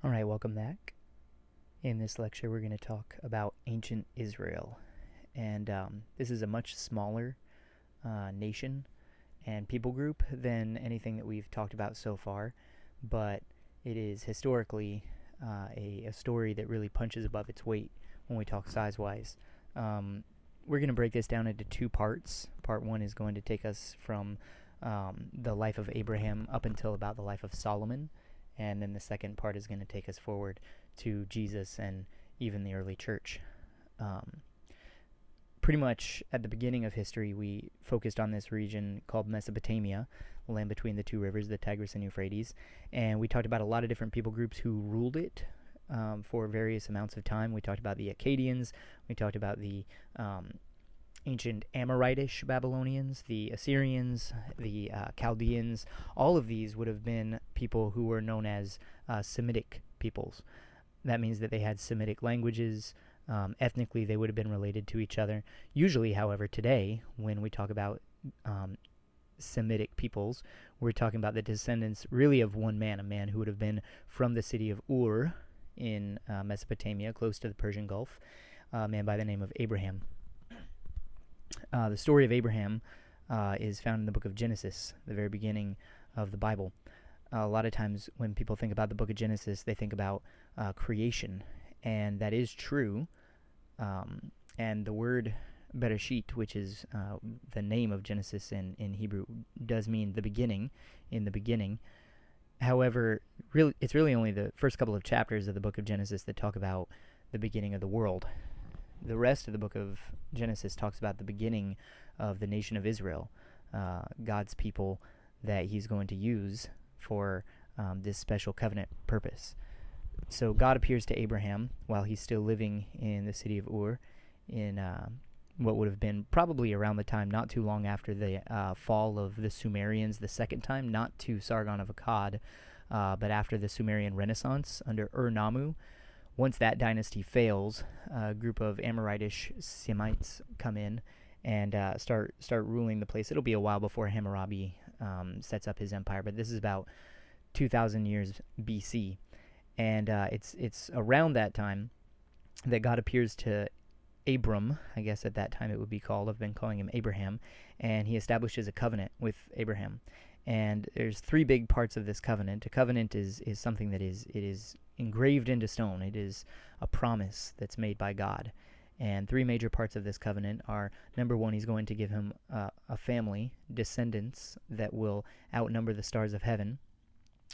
All right, welcome back. In this lecture, we're going to talk about ancient Israel. And this is a much smaller nation and people group than anything that we've talked about so far, but it is historically a story that really punches above its weight when we talk size-wise. We're going to break this down into two parts. Part one is going to take us from the life of Abraham up until about the life of Solomon, and then the second part is going to take us forward to Jesus and even the early church. Pretty much at the beginning of history, we focused on this region called Mesopotamia, the land between the two rivers, the Tigris and Euphrates, and we talked about a lot of different people groups who ruled it for various amounts of time. We talked about the Akkadians, we talked about the ancient Amoritish Babylonians, the Assyrians, the Chaldeans. All of these would have been people who were known as Semitic peoples. That means that they had Semitic languages. Ethnically, they would have been related to each other. Usually, however, today, when we talk about Semitic peoples, we're talking about the descendants really of one man, a man who would have been from the city of Ur in Mesopotamia, close to the Persian Gulf, a man by the name of Abraham. The story of Abraham is found in the book of Genesis, the very beginning of the Bible. A lot of times when people think about the book of Genesis, they think about creation, and that is true. And the word Bereshit, which is the name of Genesis in Hebrew, does mean the beginning, in the beginning. However, it's really only the first couple of chapters of the book of Genesis that talk about the beginning of the world. The rest of the book of Genesis talks about the beginning of the nation of Israel, God's people that he's going to use for this special covenant purpose. So God appears to Abraham while he's still living in the city of Ur in what would have been probably around the time not too long after the fall of the Sumerians the second time, not to Sargon of Akkad, but after the Sumerian Renaissance under Ur-Nammu. Once that dynasty fails, a group of Amoritish Semites come in and start ruling the place. It'll be a while before Hammurabi sets up his empire, but this is about 2,000 years BC. And it's around that time that God appears to Abram, I guess at that time it would be called. I've been calling him Abraham. And he establishes a covenant with Abraham. And there's three big parts of this covenant. A covenant is something that is engraved into stone. It is a promise that's made by God. And three major parts of this covenant are, number one, he's going to give him a family, descendants that will outnumber the stars of heaven.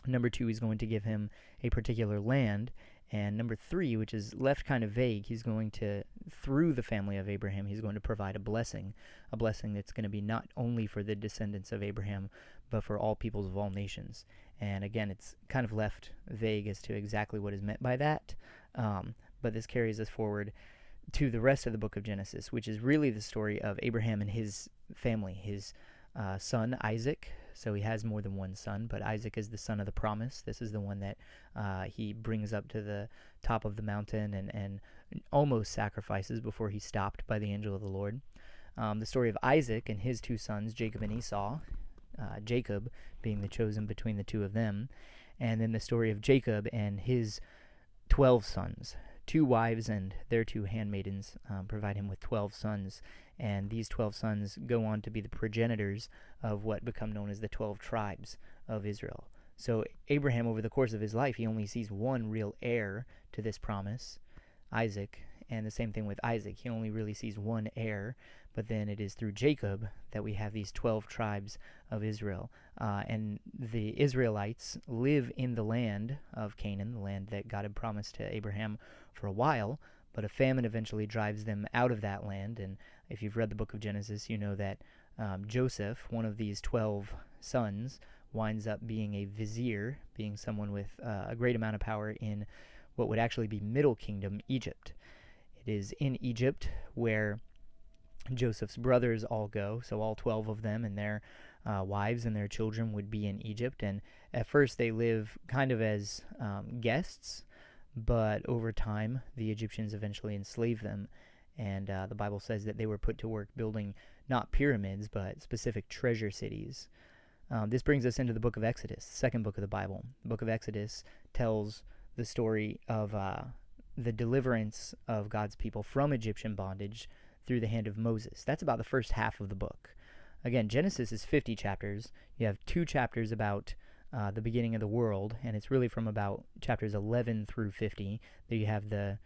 Number two, he's going to give him a particular land. And number three, which is left kind of vague, he's going to, through the family of Abraham, he's going to provide a blessing that's going to be not only for the descendants of Abraham, but for all peoples of all nations. And again, it's kind of left vague as to exactly what is meant by that, but this carries us forward to the rest of the book of Genesis, which is really the story of Abraham and his family, his son Isaac. So he has more than one son, but Isaac is the son of the promise. This is the one that he brings up to the top of the mountain and almost sacrifices before he's stopped by the angel of the Lord. The story of Isaac and his two sons, Jacob and Esau, Jacob being the chosen between the two of them, and then the story of Jacob and his 12 sons. 2 wives and their 2 handmaidens provide him with 12 sons, and these 12 sons go on to be the progenitors of what become known as the 12 tribes of Israel. So Abraham, over the course of his life, he only sees one real heir to this promise, Isaac, and the same thing with Isaac. He only really sees one heir, but then it is through Jacob that we have these 12 tribes of Israel. And the Israelites live in the land of Canaan, the land that God had promised to Abraham for a while, but a famine eventually drives them out of that land. And if you've read the book of Genesis, you know that Joseph, one of these 12 sons, winds up being a vizier, being someone with a great amount of power in what would actually be Middle Kingdom, Egypt. It is in Egypt where Joseph's brothers all go, so all 12 of them and their wives and their children would be in Egypt. And at first they live kind of as guests, but over time the Egyptians eventually enslaved them. And the Bible says that they were put to work building not pyramids, but specific treasure cities. This brings us into the book of Exodus, the second book of the Bible. The book of Exodus tells the story of the deliverance of God's people from Egyptian bondage through the hand of Moses. That's about the first half of the book. Again, Genesis is 50 chapters. You have 2 chapters about the beginning of the world, and it's really from about chapters 11 through 50 that you have the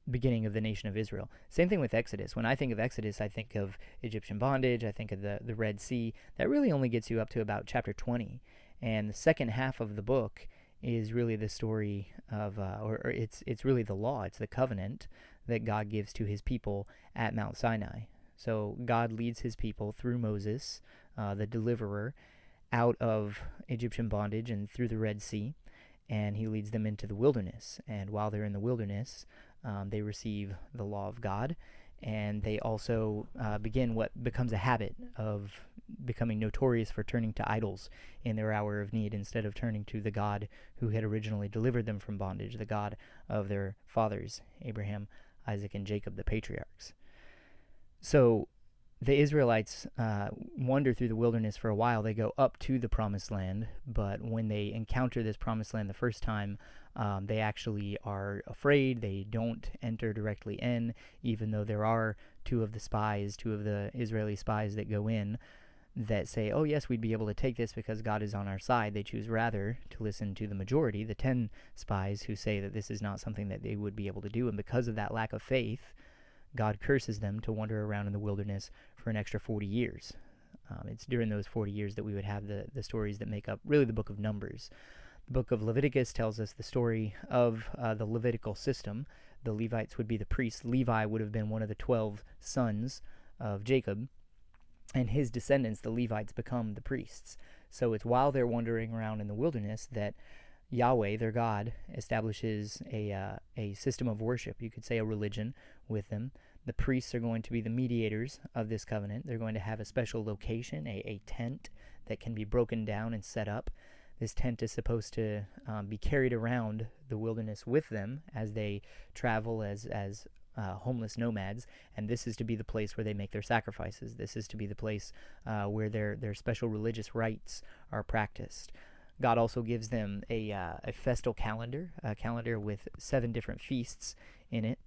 beginning of the nation of Israel. Same thing with Exodus. When I think of Exodus, I think of Egyptian bondage, I think of the Red Sea. That really only gets you up to about chapter 20. And the second half of the book is really the story of, or it's really the law, it's the covenant that God gives to his people at Mount Sinai. So God leads his people through Moses, the deliverer, out of Egyptian bondage and through the Red Sea, and he leads them into the wilderness. And while they're in the wilderness, they receive the law of God, and they also begin what becomes a habit of becoming notorious for turning to idols in their hour of need instead of turning to the God who had originally delivered them from bondage, the God of their fathers, Abraham, Isaac, and Jacob, the patriarchs. So the Israelites wander through the wilderness for a while. They go up to the promised land, but when they encounter this promised land the first time, they actually are afraid. They don't enter directly in, even though there are two of the Israeli spies that go in that say, oh yes, we'd be able to take this because God is on our side. They choose rather to listen to the majority, the 10 spies who say that this is not something that they would be able to do, and because of that lack of faith, God curses them to wander around in the wilderness for an extra 40 years. It's during those 40 years that we would have the stories that make up really the book of Numbers. The book of Leviticus tells us the story of the Levitical system. The Levites would be the priests. Levi would have been one of the 12 sons of Jacob, and his descendants, the Levites, become the priests. So it's while they're wandering around in the wilderness that Yahweh, their God, establishes a system of worship, you could say a religion, with them. The priests are going to be the mediators of this covenant. They're going to have a special location, a tent that can be broken down and set up. This tent is supposed to be carried around the wilderness with them as they travel as homeless nomads, and this is to be the place where they make their sacrifices. This is to be the place where their special religious rites are practiced. God also gives them a festal calendar, a calendar with 7 different feasts in it.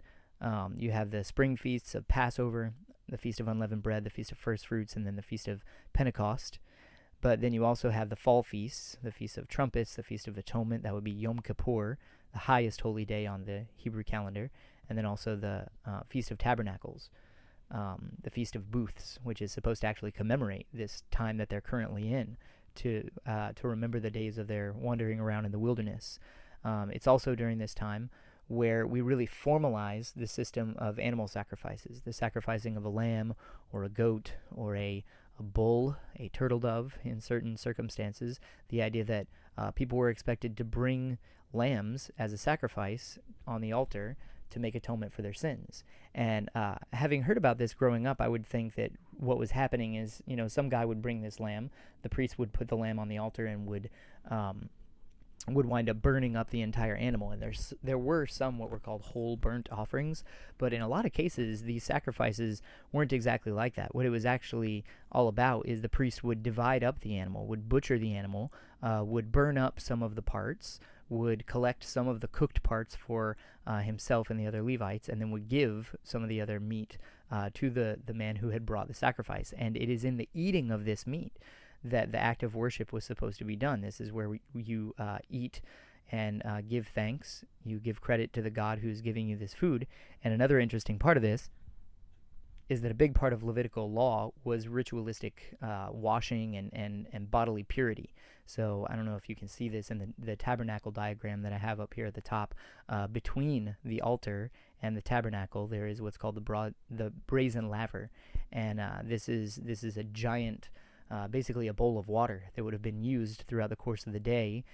You have the spring feasts of Passover, the Feast of Unleavened Bread, the Feast of First Fruits, and then the Feast of Pentecost. But then you also have the fall feasts, the Feast of Trumpets, the Feast of Atonement, that would be Yom Kippur, the highest holy day on the Hebrew calendar, and then also the Feast of Tabernacles, the Feast of Booths, which is supposed to actually commemorate this time that they're currently in, to remember the days of their wandering around in the wilderness. It's also during this time where we really formalize the system of animal sacrifices, the sacrificing of a lamb or a goat or a bull, a turtle dove in certain circumstances. The idea that people were expected to bring lambs as a sacrifice on the altar to make atonement for their sins. And having heard about this growing up, I would think that what was happening is, some guy would bring this lamb, the priest would put the lamb on the altar and would wind up burning up the entire animal. And there were some what were called whole burnt offerings, but in a lot of cases these sacrifices weren't exactly like that. What it was actually all about is the priest would divide up the animal, would butcher the animal, would burn up some of the parts, would collect some of the cooked parts for himself and the other Levites, and then would give some of the other meat to the man who had brought the sacrifice. And it is in the eating of this meat that the act of worship was supposed to be done. This is where you eat and give thanks. You give credit to the God who's giving you this food. And another interesting part of this is that a big part of Levitical law was ritualistic washing and bodily purity. So I don't know if you can see this in the tabernacle diagram that I have up here at the top. Between the altar and the tabernacle, there is what's called the brazen laver. And this is a giant, basically a bowl of water that would have been used throughout the course of the day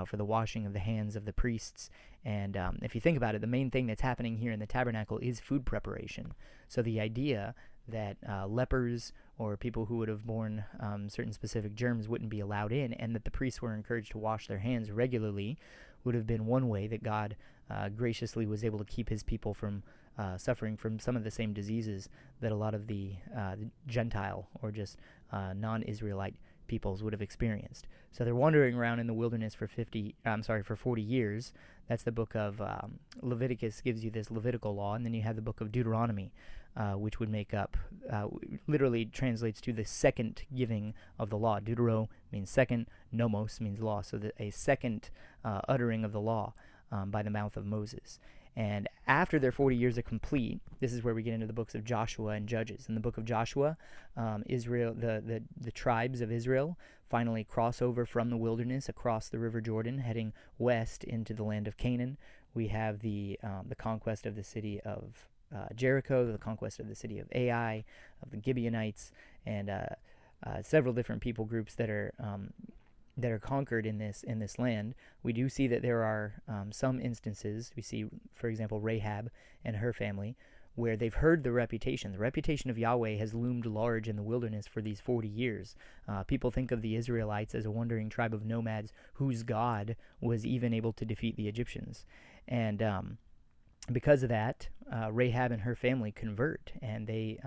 for the washing of the hands of the priests. And if you think about it, the main thing that's happening here in the tabernacle is food preparation. So the idea that lepers or people who would have borne certain specific germs wouldn't be allowed in, and that the priests were encouraged to wash their hands regularly, would have been one way that God graciously was able to keep his people from suffering from some of the same diseases that a lot of the Gentile or just non-Israelite peoples would have experienced. So they're wandering around in the wilderness for 40 years. That's the book of Leviticus gives you this Levitical law, and then you have the book of Deuteronomy, which would make up, literally translates to the second giving of the law. Deutero means second, nomos means law, so a second uttering of the law by the mouth of Moses. And after their 40 years are complete, this is where we get into the books of Joshua and Judges. In the book of Joshua, Israel, the tribes of Israel finally cross over from the wilderness across the River Jordan, heading west into the land of Canaan. We have the conquest of the city of Jericho, the conquest of the city of Ai, of the Gibeonites, and several different people groups that are conquered in this land. We do see that there are some instances. We see, for example, Rahab and her family, where they've heard the reputation. The reputation of Yahweh has loomed large in the wilderness for these 40 years. People think of the Israelites as a wandering tribe of nomads whose God was even able to defeat the Egyptians. And because of that, Rahab and her family convert, and they,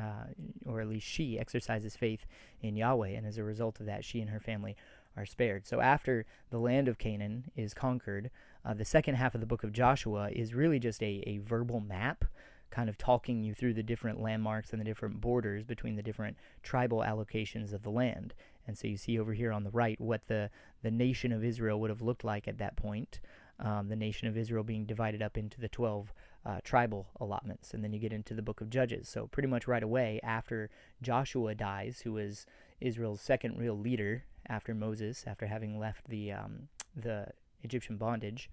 or at least she, exercises faith in Yahweh, and as a result of that, she and her family are spared. So after the land of Canaan is conquered, the second half of the book of Joshua is really just a verbal map, kind of talking you through the different landmarks and the different borders between the different tribal allocations of the land. And so you see over here on the right what the nation of Israel would have looked like at that point, the nation of Israel being divided up into the 12 tribal allotments. And then you get into the book of Judges. So pretty much right away after Joshua dies, who was Israel's second real leader after Moses, after having left the Egyptian bondage,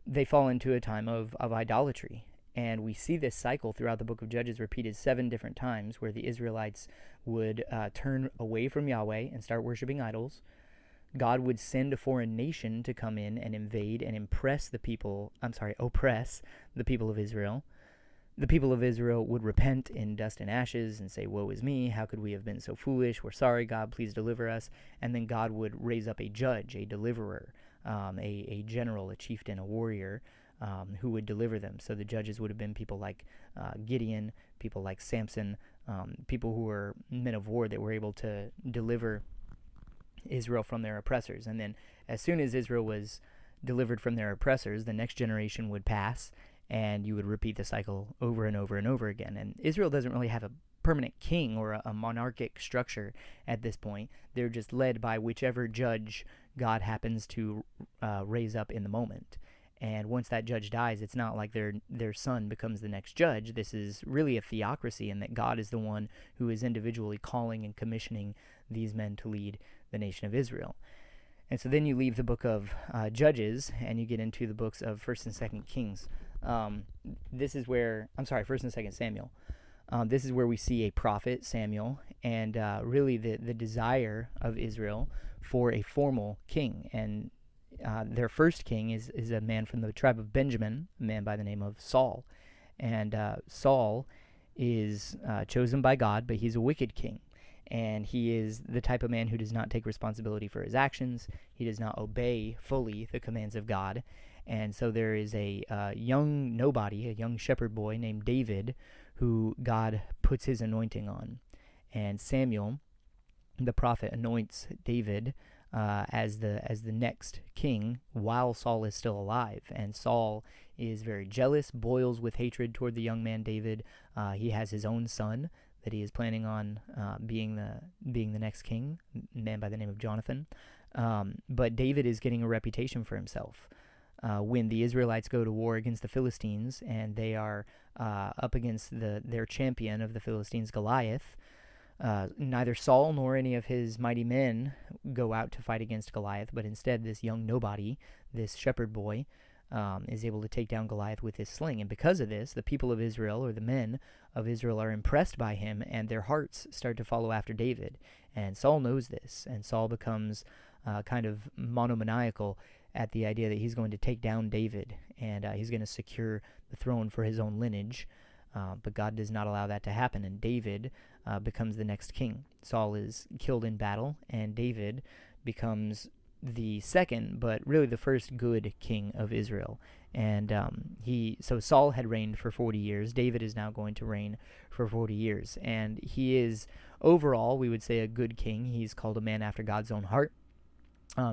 they fall into a time of idolatry. And we see this cycle throughout the book of Judges repeated 7 different times, where the Israelites would turn away from Yahweh and start worshiping idols. God would send a foreign nation to come in and invade and oppress the people of Israel. The people of Israel would repent in dust and ashes and say, "Woe is me, how could we have been so foolish? We're sorry, God, please deliver us." And then God would raise up a judge, a deliverer, a general, a chieftain, a warrior, who would deliver them. So the judges would have been people like Gideon, people like Samson, people who were men of war that were able to deliver Israel from their oppressors. And then as soon as Israel was delivered from their oppressors, the next generation would pass, and you would repeat the cycle over and over and over again. And Israel doesn't really have a permanent king or a monarchic structure at this point. They're just led by whichever judge God happens to raise up in the moment. And once that judge dies, it's not like their son becomes the next judge. This is really a theocracy, in that God is the one who is individually calling and commissioning these men to lead the nation of Israel. And so then you leave the book of Judges, and you get into the books of 1st and 2nd Kings. This is where, 1st and 2nd Samuel. This is where we see a prophet, Samuel, and really the desire of Israel for a formal king. And their first king is a man from the tribe of Benjamin, a man by the name of Saul. And Saul is chosen by God, but he's a wicked king. And he is the type of man who does not take responsibility for his actions. He does not obey fully the commands of God. And so there is a young nobody, a young shepherd boy named David, who God puts his anointing on. And Samuel, the prophet, anoints David as the next king while Saul is still alive. And Saul is very jealous, boils with hatred toward the young man David. He has his own son that he is planning on being the next king, a man by the name of Jonathan. But David is getting a reputation for himself. When the Israelites go to war against the Philistines, and they are up against their champion of the Philistines, Goliath, neither Saul nor any of his mighty men go out to fight against Goliath, but instead this young nobody, this shepherd boy, is able to take down Goliath with his sling. And because of this, the people of Israel, or the men of Israel, are impressed by him, and their hearts start to follow after David. And Saul knows this, and Saul becomes kind of monomaniacal at the idea that he's going to take down David, and he's going to secure the throne for his own lineage. But God does not allow that to happen, and David becomes the next king. Saul is killed in battle, and David becomes the second, but really the first good king of Israel. And so Saul had reigned for 40 years. David is now going to reign for 40 years. And he is, overall, we would say, a good king. He's called a man after God's own heart.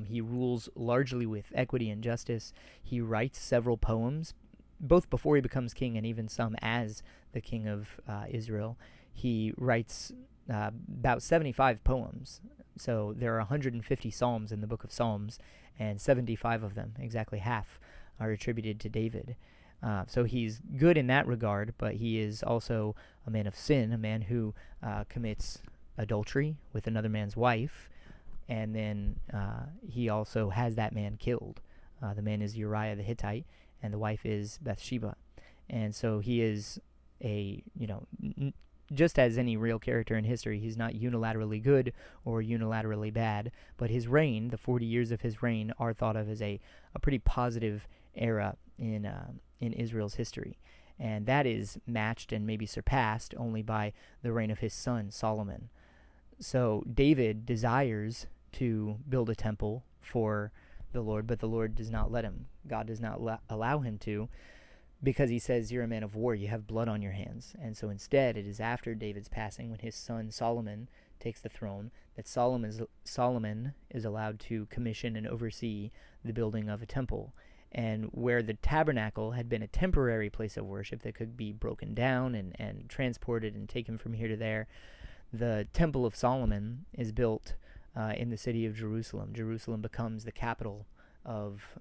He rules largely with equity and justice. He writes several poems, both before he becomes king and even some as the king of Israel. He writes about 75 poems. So there are 150 psalms in the book of Psalms, and 75 of them, exactly half, are attributed to David. So he's good in that regard, but he is also a man of sin, a man who commits adultery with another man's wife, and then he also has that man killed. The man is Uriah the Hittite, and the wife is Bathsheba. And so he is just as any real character in history, he's not unilaterally good or unilaterally bad, but his reign, the 40 years of his reign, are thought of as a pretty positive era in Israel's history. And that is matched and maybe surpassed only by the reign of his son, Solomon. So David desires to build a temple for the Lord, but the Lord does not let him. God does not allow him to, because he says, you're a man of war, you have blood on your hands. And so instead, it is after David's passing, when his son Solomon takes the throne, that Solomon is allowed to commission and oversee the building of a temple. And where the tabernacle had been a temporary place of worship that could be broken down and transported and taken from here to there, the Temple of Solomon is built in the city of Jerusalem. Jerusalem becomes the capital of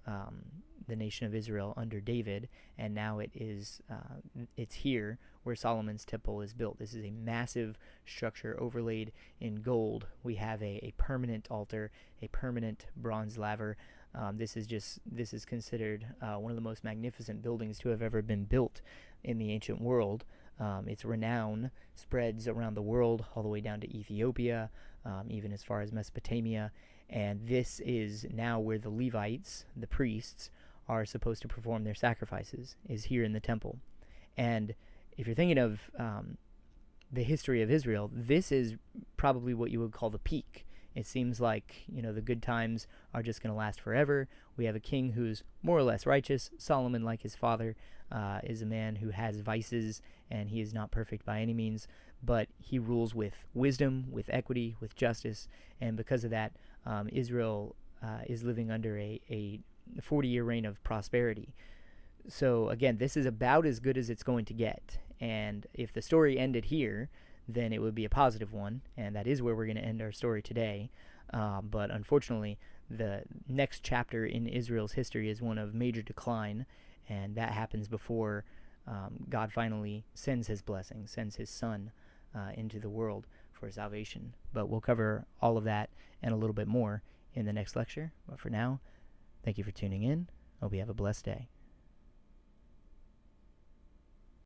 the nation of Israel under David, and now it's here where Solomon's temple is built. This is a massive structure overlaid in gold. We have a permanent altar, a permanent bronze laver. This is considered one of the most magnificent buildings to have ever been built in the ancient world. Its renown spreads around the world, all the way down to Ethiopia, even as far as Mesopotamia. And this is now where the Levites, the priests, are supposed to perform their sacrifices, is here in the temple. And if you're thinking of the history of Israel, this is probably what you would call the peak. It seems like, the good times are just going to last forever. We have a king who's more or less righteous. Solomon, like his father, is a man who has vices, and he is not perfect by any means, but he rules with wisdom, with equity, with justice, and because of that, Israel is living under a 40-year reign of prosperity. So again, this is about as good as it's going to get, and if the story ended here, then it would be a positive one, and that is where we're going to end our story today. But unfortunately, the next chapter in Israel's history is one of major decline, and that happens before God finally sends his blessing, sends his son into the world for salvation. But we'll cover all of that and a little bit more in the next lecture. But for now, thank you for tuning in. Hope you have a blessed day.